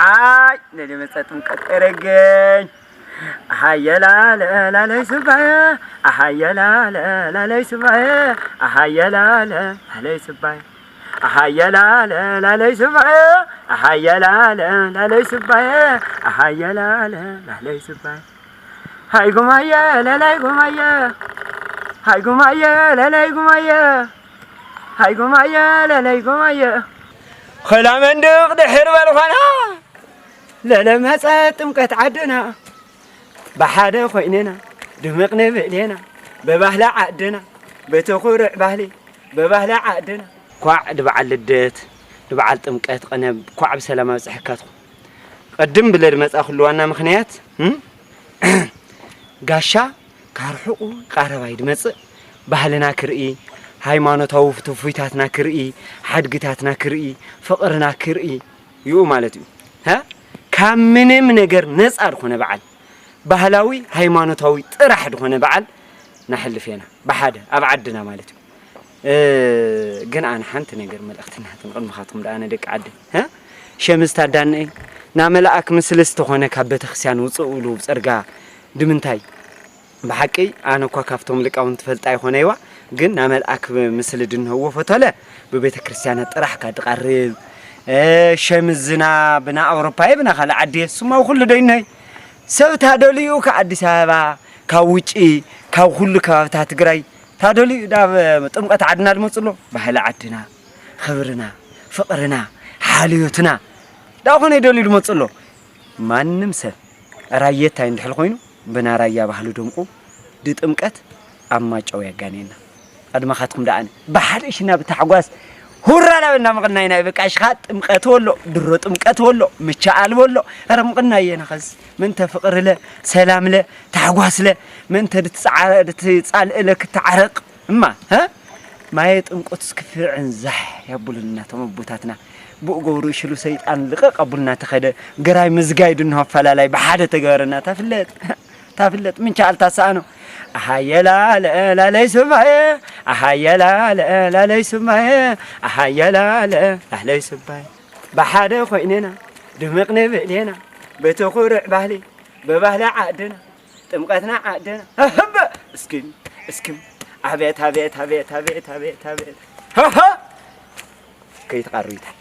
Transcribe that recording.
አይ ለለመጸጥም ቀጠረገኝ አሃየላ ለላይ ስባየ አሃየላ ለላይ ስባየ አሃየላ ለላይ ስባየ አሃየላ ለላይ ስባየ አሃየላ ለላይ ስባየ አሃየላ ለላይ ስባየ ሃይ ጉማየ ለላይ ጉማየ ሃይ ጉማየ ለላይ ጉማየ ሃይ ጉማየ ለላይ ጉማየ خلا مندق دحر بالخنا للمسا ጥምቀት عدنا بحاده خويننا دمقنا بلينا ببهلا عدنا بتخرع ባህሊ ببهلا عدنا ኳዕ ድበዓል ልደት ድበዓል ጥምቀት ቀነብ ኳዕ በሰላም አብጽሕካት ቀድም ብለድ መጻ ሁሉ ዋና ምክንያት ጋሻ ካርሑቁ ቃረባይ ድመጽእ ባህልና ክርኢ ሃይማኖታው ፍቱፊታትና ክርኢ ሓድግታትና ክርኢ ፍቅርና ክርኢ ይኡ ማለት እዩ ካብ ምንም ነገር ነፃ ድኾነ በዓል ባህላዊ ሃይማኖታዊ ጥራሕ ድኾነ በዓል ናሕልፈና በሓደ ኣብ ዓድና ማለት እዩ ግን ኣነ ሓንቲ ነገር መልእኽትና ተንቅድምኻትኩም ዳኣነ ደቂ ዓዲ ሸምዝ ታዳንአ ና መልኣክ ምስሊ ዝተኾነ ካብ ቤተክርስትያን ውፅእ ኢሉ ፅርጋ ድምንታይ ብሓቂ ኣነ እኳ ካብቶም ሊቃውንቲ ትፈልጣ ይኾነይዋ ግን ና መልኣክ ምስሊ ድንህዎ ፈተለ በቤተ ክርስቲያን ጥራሕ ካድቃርብ ሸምዝና ብና አውሮፓ ይብና ካለ ዓዲ ስማው ሁሉ ደይናይ ሰብ ታደልዩ ከአዲስ አበባ ካውጪ ካብ ሁሉ ከባብታት ትግራይ ታደልዩ ዳብ ጥምቀት ዓድና ድመጽሎ ባህላ ዓድና خبرنا ፍቅርና ሓልዮትና ዳኾነ ይደልዩ ድመጽሎ ማንንም ሰብ ራየታ እንድሕል ኮይኑ ብና ራያ ባህሉ ደምቁ ድጥምቀት አማጫው ያጋኔና አድማኻትኩም ዳአነ በሐድሽና በታጓስ ሁራ ለበና መቅናይና በቃሽ ኻጥ ጥምቀት ወሎ ድሮ ጥምቀት ወሎ ምቻአል ወሎ አረ መቅናየና ኸስ ምን ተፍቅር ለ ሰላም ለ ታጓስ ለ ምን ተጻል ለክ ተዓረቅ እማ ማይ ጥምቀት እስክፍዕን ዛህ ያቡልና ተመቦታትና بقول شلو سيطان لقى قبلنا تخد جراي مزجايد إنه فلا بحادة تجارنا تفلت من شال تسانو أحيلا لا ليس معي أحيلا لا ليس معي أحيلا لا ليس معي بحادة خويننا دمقنا بلينا بتخورع بهلي ببهلا عدنا تمقتنا عدنا هبا اسكن هبيت ها كي تقريته